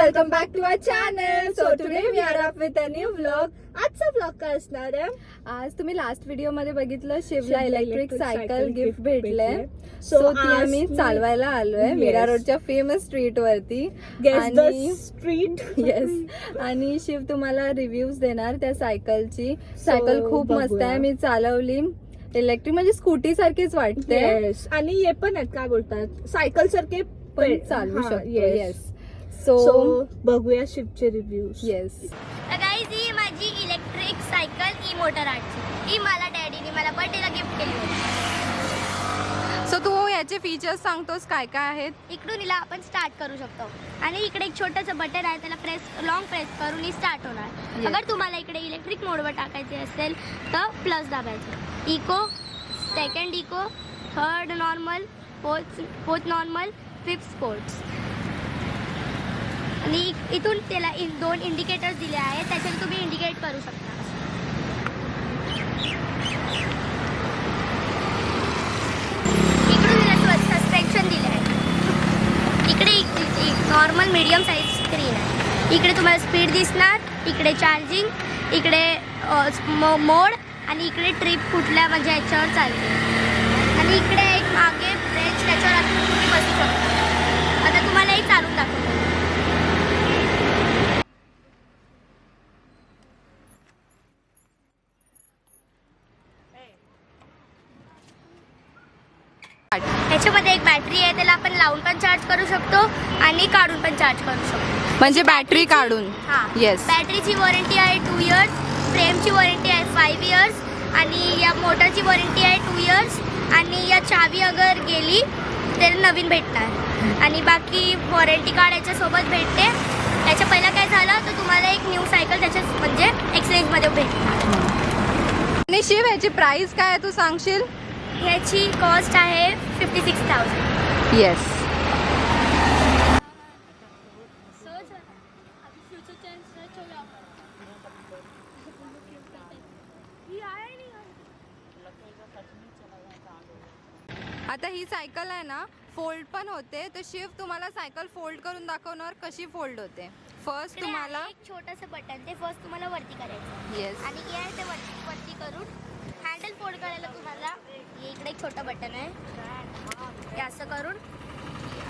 welcome back to our channel. So today we are up with a new vlog. आजचा vlog काय असणार आहे? आज तुम्ही लास्ट व्हिडिओ मध्ये बघितलं शिवला शिवला इलेक्ट्रिक सायकल गिफ्ट भेटलंय. So सो ती आज आम्ही मी- चालवायला आलोय Yes. मीरा रोडच्या फेमस स्ट्रीट वरती. Guess the आणि street. येस आणि शिव तुम्हाला रिव्ह्यूज देणार त्या सायकलची. सायकल खूप मस्त बघूया. आहे, मी चालवली. इलेक्ट्रिक म्हणजे स्कूटी सारखीच वाटते. Yes. आणि हे पण आहेत काय बोलतात सायकल सारखे पण चालवू हा, शकतो. yes. येस सो So बघूया शिवचे रिव्ह्यूज. येस गाईज ही माझी इलेक्ट्रिक सायकल ई मोटर आर्टची. ही मला डॅडीने मला बर्थडेला गिफ्ट केली होती. सो तू याचे फीचर्स सांगतोस काय काय आहेत? इकडून हिला आपण स्टार्ट करू शकतो आणि इकडे एक छोटंसं बटन आहे, त्याला लॉंग प्रेस करून ही स्टार्ट होणार. Yes. अगर तुम्हाला इकडे इलेक्ट्रिक मोडवर टाकायचे असेल तर प्लस दाबायचं. Eco, second eco, third normal, fourth normal, fifth sports. आणि इथून त्याला दोन इंडिकेटर्स दिले आहेत, त्याच्याने तुम्ही इंडिकेट करू शकता. इकडून तिला सस्पेन्शन दिले आहे. इकडे नॉर्मल मीडियम साईज स्क्रीन आहे. इकडे तुम्हाला स्पीड दिसणार, इकडे चार्जिंग, इकडे मोड आणि इकडे ट्रिप कुठल्या म्हणजे ह्याच्यावर चालते. आणि इकडे एक मागे ब्रेक, त्याच्यावर आता तुम्ही बसू शकता. आता तुम्हाला एक चालून दाखवतो. ह्याच्यामध्ये एक बॅटरी आहे, त्याला आपण लावून पण चार्ज करू शकतो आणि काढून पण चार्ज करू शकतो. म्हणजे बॅटरी काढून. हां, येस. बॅटरीची वॉरंटी आहे 2 इयर्स, फ्रेमची वॉरंटी आहे 5 इयर्स आणि या मोटरची वॉरंटी आहे 2 इयर्स. आणि या चावी अगर गेली तर नवीन भेटणार आणि बाकी वॉरंटी कार्ड याच्यासोबत भेटते. याच्या पहिला काय झालं तर तुम्हाला एक न्यू सायकल त्याच्यात म्हणजे एक्सचेंजमध्ये भेटणार. आणि शिव याची प्राइस काय आहे तू सांगशील? ह्याची कॉस्ट आहे 56,000. येस. आता ही सायकल आहे ना फोल्ड पण होते, तर शिव तुम्हाला सायकल फोल्ड करून दाखवणार कशी फोल्ड होते. फर्स्ट इकडे तुम्हाला आहे एक छोटंसं बटन, ते फर्स्ट तुम्हाला वरती करायचं येस आणि हे आहे ते वरती करून हँडल फोल्ड करायला तुम्हाला इकडे एक छोटं बटन आहे. हे असं करून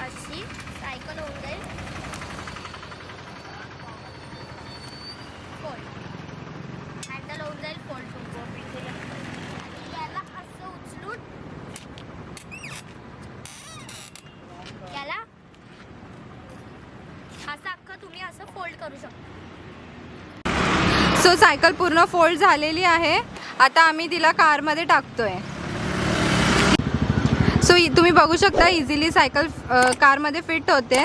अशी सायकल होऊन जाईल फोल्ड. हँडल होऊन जाईल फोल्ड. याला असं उचलून याला असं अख्खं तुम्ही असं फोल्ड करू शकता. सो सायकल पूर्ण फोल्ड झालेली आहे. आता आम्ही तिला कारमध्ये टाकतोय. सो तुम्ही बघू शकता इझिली सायकल कारमध्ये फिट होते.